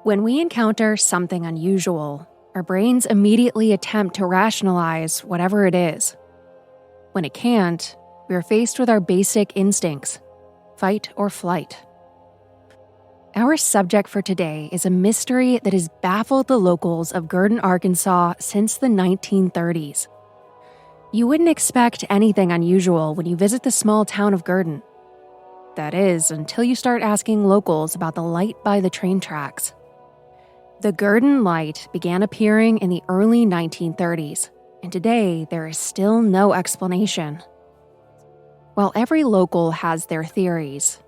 When we encounter something unusual, our brains immediately attempt to rationalize whatever it is. When it can't, we are faced with our basic instincts: fight or flight. Our subject for today is a mystery that has baffled the locals of Gurdon, Arkansas since the 1930s. You wouldn't expect anything unusual when you visit the small town of Gurdon. That is, until you start asking locals about the light by the train tracks. The Gurdon Light began appearing in the early 1930s, and today there is still no explanation. While every local has their theories,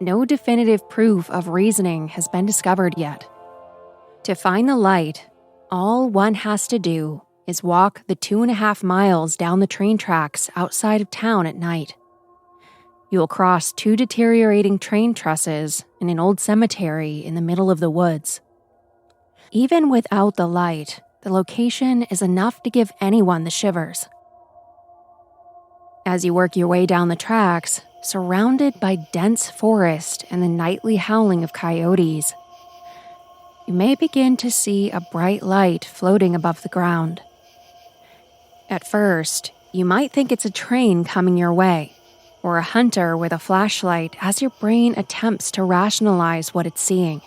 no definitive proof of reasoning has been discovered yet. To find the light, all one has to do is walk the 2.5 miles down the train tracks outside of town at night. You'll cross 2 deteriorating train trusses and an old cemetery in the middle of the woods. Even without the light, the location is enough to give anyone the shivers. As you work your way down the tracks, surrounded by dense forest and the nightly howling of coyotes, you may begin to see a bright light floating above the ground. At first, you might think it's a train coming your way, or a hunter with a flashlight as your brain attempts to rationalize what it's seeing.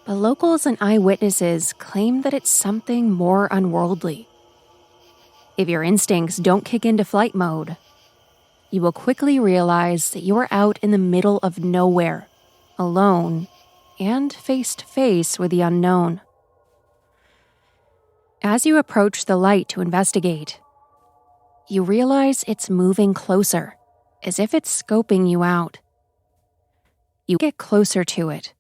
But locals and eyewitnesses claim that it's something more unworldly. If your instincts don't kick into flight mode, you will quickly realize that you are out in the middle of nowhere, alone, and face to face with the unknown. As you approach the light to investigate, you realize it's moving closer, as if it's scoping you out. You get closer to it,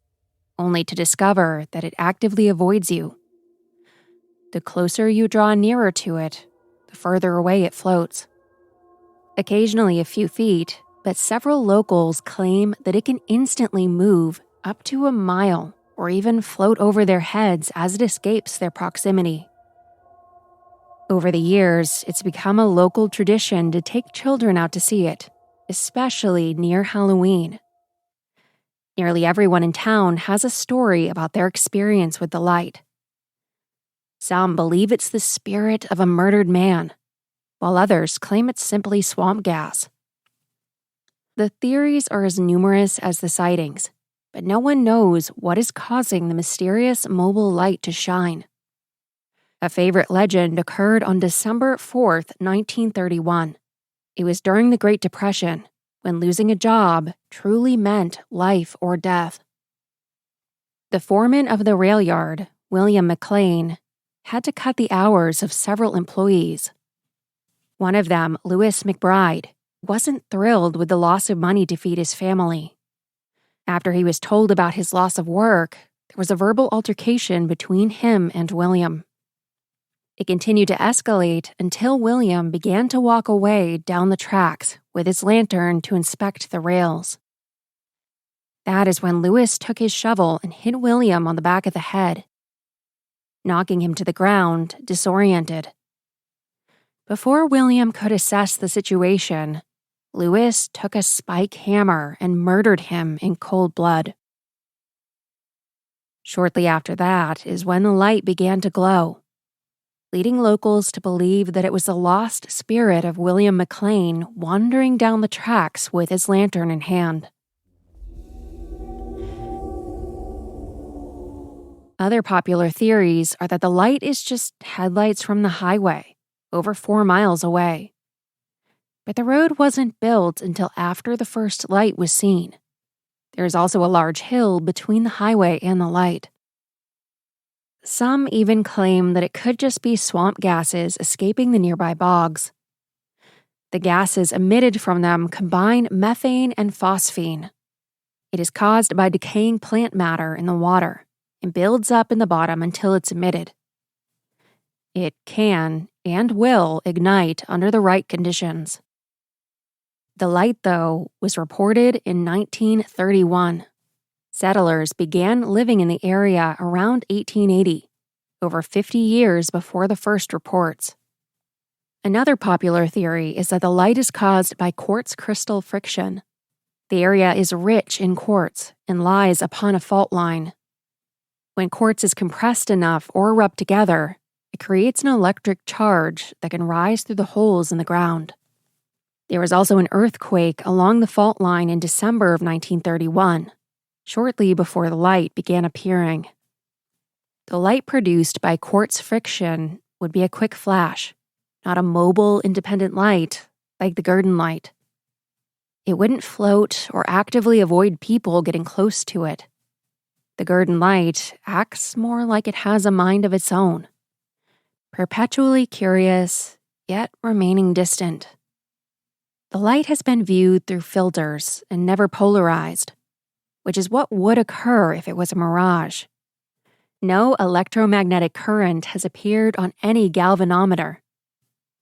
only to discover that it actively avoids you. The closer you draw nearer to it, the further away it floats. Occasionally a few feet, but several locals claim that it can instantly move up to a mile or even float over their heads as it escapes their proximity. Over the years, it's become a local tradition to take children out to see it, especially near Halloween. Nearly everyone in town has a story about their experience with the light. Some believe it's the spirit of a murdered man, while others claim it's simply swamp gas. The theories are as numerous as the sightings, but no one knows what is causing the mysterious mobile light to shine. A favorite legend occurred on December 4th, 1931. It was during the Great Depression, when losing a job truly meant life or death. The foreman of the rail yard, William McLean, had to cut the hours of several employees. One of them, Lewis McBride, wasn't thrilled with the loss of money to feed his family. After he was told about his loss of work, there was a verbal altercation between him and William. It continued to escalate until William began to walk away down the tracks with his lantern to inspect the rails. That is when Lewis took his shovel and hit William on the back of the head, knocking him to the ground, disoriented. Before William could assess the situation, Lewis took a spike hammer and murdered him in cold blood. Shortly after that is when the light began to glow, leading locals to believe that it was the lost spirit of William McLean wandering down the tracks with his lantern in hand. Other popular theories are that the light is just headlights from the highway, over 4 miles away. But the road wasn't built until after the first light was seen. There is also a large hill between the highway and the light. Some even claim that it could just be swamp gases escaping the nearby bogs. The gases emitted from them combine methane and phosphine. It is caused by decaying plant matter in the water and builds up in the bottom until it's emitted. It can and will ignite under the right conditions. The light, though, was reported in 1931. Settlers began living in the area around 1880, over 50 years before the first reports. Another popular theory is that the light is caused by quartz crystal friction. The area is rich in quartz and lies upon a fault line, When quartz is compressed enough or rubbed together, it creates an electric charge that can rise through the holes in the ground. There was also an earthquake along the fault line in December of 1931, shortly before the light began appearing. The light produced by quartz friction would be a quick flash, not a mobile, independent light like the Gurdon Light. It wouldn't float or actively avoid people getting close to it. The Gurdon Light acts more like it has a mind of its own, perpetually curious, yet remaining distant. The light has been viewed through filters and never polarized, which is what would occur if it was a mirage. No electromagnetic current has appeared on any galvanometer,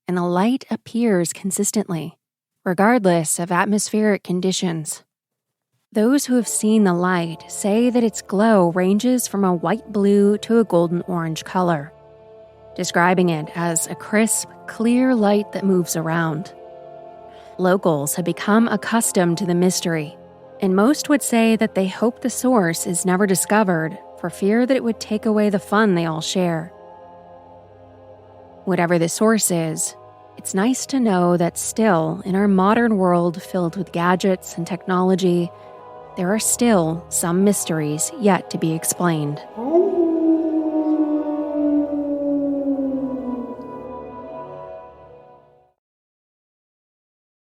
and the light appears consistently, regardless of atmospheric conditions. Those who have seen the light say that its glow ranges from a white-blue to a golden-orange color, describing it as a crisp, clear light that moves around. Locals have become accustomed to the mystery, and most would say that they hope the source is never discovered for fear that it would take away the fun they all share. Whatever the source is, it's nice to know that still, in our modern world filled with gadgets and technology, there are still some mysteries yet to be explained.